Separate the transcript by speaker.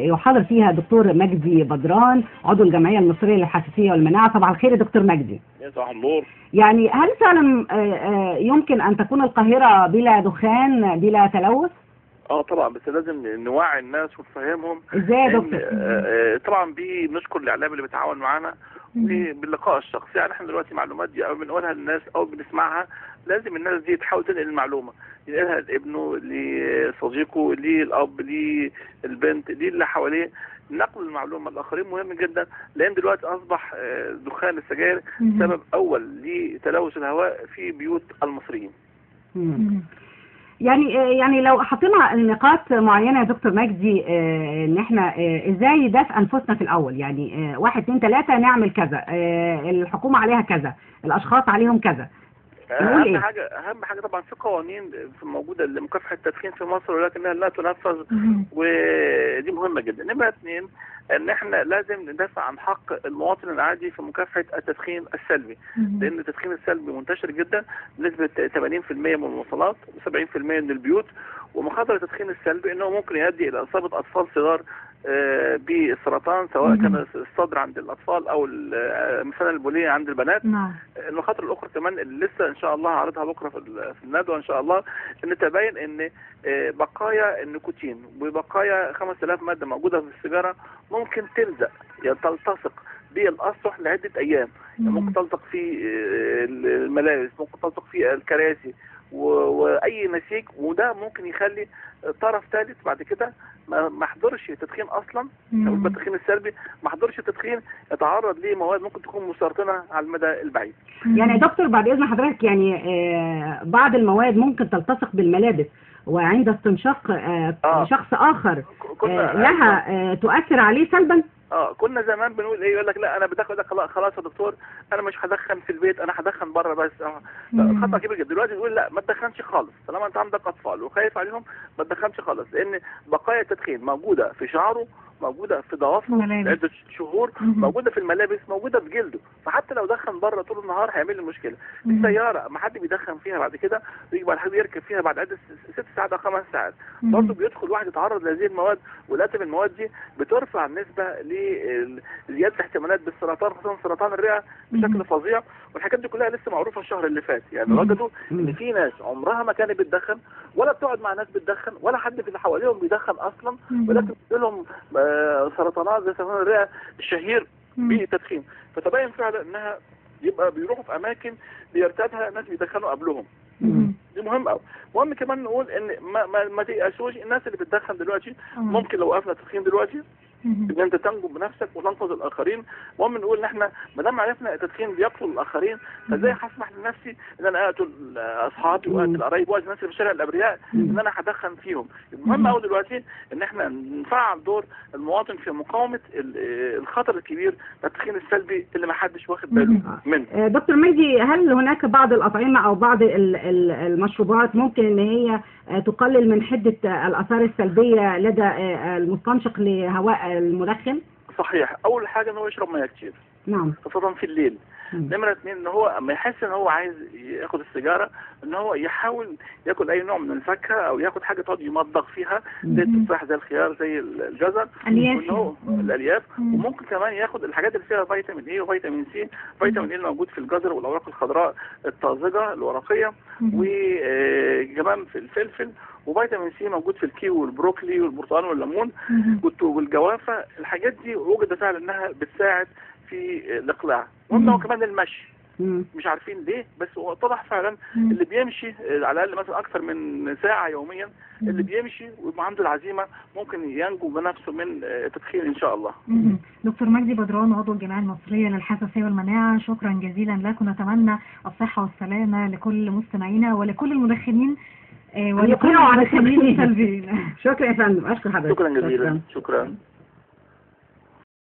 Speaker 1: يحاضر فيها دكتور مجدي بدران عضو الجمعية المصرية للحساسية والمناعة. صباح الخير يا دكتور مجدي.
Speaker 2: صباح النور.
Speaker 1: يعني هل فعلا يمكن أن تكون القاهرة بلا دخان بلا تلوث؟
Speaker 2: طبعا، بس لازم نوعي الناس ونفهمهم.
Speaker 1: ازاي يا دكتور؟
Speaker 2: طبعا بنشكر الاعلام اللي بيتعاون معانا وباللقاء الشخصي. يعني احنا دلوقتي معلومات دي او بنقولها للناس او بنسمعها، لازم الناس دي تحاول تنقل المعلومه، ينقلها لابنه، لصديقه، للاب، للبنت، اللي حواليه. نقل المعلومه للاخرين مهم جدا، لان دلوقتي اصبح دخان السجاير سبب اول لتلوث الهواء في بيوت المصريين.
Speaker 1: يعني لو حطينا نقاط معينة يا دكتور مجدي، ان احنا ازاي دفع انفسنا في الاول، يعني 1 2 3 نعمل كذا، الحكومة عليها كذا، الاشخاص عليهم كذا.
Speaker 2: اهم حاجه طبعا في قوانين موجوده لمكافحه التدخين في مصر، ولكنها لا تنفذ، ودي مهمه جدا. نمره 2 ان احنا لازم ندافع عن حق المواطن العادي في مكافحه التدخين السلبي، لان التدخين السلبي منتشر جدا بنسبه 80% من المواصلات و70% من البيوت. ومخاطر التدخين السلبي انه ممكن يؤدي الى اصابه اطفال صغار بالسرطان، سواء كان الصدر عند الاطفال او مثلا البوليه عند البنات. المخاطر الاخرى كمان اللي لسه ان شاء الله هعرضها بكره في الندوه ان شاء الله، ان تبين ان بقايا النيكوتين وبقايا 5000 ماده موجوده في السيجاره ممكن تلزق، تلتصق بالاسطح لعده ايام. ممكن تلصق في الملابس، ممكن تلصق في الكراسي واي نسيج، وده ممكن يخلي طرف ثالث بعد كده ما حضرش التدخين اصلا، او التدخين السلبي ما حضرش التدخين، يتعرض لمواد ممكن تكون مسرطنه على المدى البعيد.
Speaker 1: يعني يا دكتور بعد اذن حضرتك، يعني بعض المواد ممكن تلتصق بالملابس، وعند استنشاق شخص اخر لها تؤثر عليه سلبا.
Speaker 2: كنا زمان بنقول ايه، يقول لك لا انا بدخل، خلاص يا دكتور انا مش هدخن في البيت، انا هدخن بره بس. خطأ كبير جدا. دلوقتي بنقول لا، ما تدخنش خالص طالما انت عندك اطفال وخايف عليهم، ما تدخنش خالص، لان بقايا التدخين موجوده في شعره، موجوده في ضوافره عده شهور، موجوده في الملابس، موجوده في جلده. فحتى لو دخن بره طول النهار هيعمل له مشكله. السياره ما حد بيدخن فيها بعد كده ويجي بعد حد يركب فيها بعد عده 6 ساعات او 5 ساعات، برضه بيدخل واحد يتعرض لهذه المواد، وللاسف المواد دي بترفع النسبه لزياده احتمالات بالسرطان، خصوصا سرطان الرئه بشكل فظيع. والحاجات دي كلها لسه معروفه الشهر اللي فات. يعني وجدوا ان في ناس عمرها ما كانت بتدخن، ولا بتقعد مع ناس بتدخن، ولا حد في اللي حواليهم بيدخن اصلا، ولكن لهم سرطانات زي سرطان الرئه الشهير بالتدخين. فتبين فعلا انها يبقى بيروحوا في اماكن بيرتادها ناس بيدخنوا قبلهم. دي مهم قوي. مهم كمان نقول ان ما تيأسوش الناس اللي بتدخن دلوقتي. ممكن لو وقفنا التدخين دلوقتي ان انت تنجو بنفسك وتنقذ الاخرين. المهم نقول ان احنا ما دام عرفنا التدخين بيقتل الاخرين، فازاي هسمح لنفسي ان انا اقتل اصحابي واقتل قرايبي واقتل الناس اللي في الشارع الابرياء ان انا هدخن فيهم؟ المهم قوي دلوقتي ان احنا نفعل دور المواطن في مقاومه الخطر الكبير للتدخين السلبي اللي ما حدش واخد باله منه.
Speaker 1: دكتور مجدي، هل هناك بعض الاطعمه او بعض المشروبات ممكن ان هي تقلل من حده الاثار السلبيه لدى المستنشق لهواء المدخن؟
Speaker 2: صحيح. اول حاجه ان هو يشرب ميه كتير، خاصه في الليل. نمرة 2 ان هو اما يحس ان هو عايز ياخد السيجاره، ان هو يحاول ياكل اي نوع من الفاكهه او ياخد حاجه تقعد يمضغ فيها زي التفاح زي الخيار زي الجزر الالياف. وممكن كمان ياخد الحاجات اللي فيها فيتامين اي وفيتامين سي. فيتامين اي موجود في الجزر والاوراق الخضراء الطازجه الورقيه، وكمان في الفلفل. وفيتامين سي موجود في الكيوي والبروكلي والبرتقال والليمون والجوافه. الحاجات دي وجد فعلا انها بتساعد في الاقلاع. مهم هو كمان المشي. مش عارفين ليه، بس هو اتضح فعلا اللي بيمشي على الاقل مثلا اكثر من ساعه يوميا، اللي بيمشي ويبقى عنده العزيمه ممكن ينجو بنفسه من التدخين ان شاء الله.
Speaker 3: دكتور مجدي بدران عضو الجمعيه المصريه للحساسيه والمناعه، شكرا جزيلا لك، ونتمنى الصحه والسلامه لكل مستمعينا ولكل المدخنين ولكل المدخنين السلبيين.
Speaker 1: شكرا يا فندم، اشكر حضرتك.
Speaker 2: شكرا جزيلا. شكرا.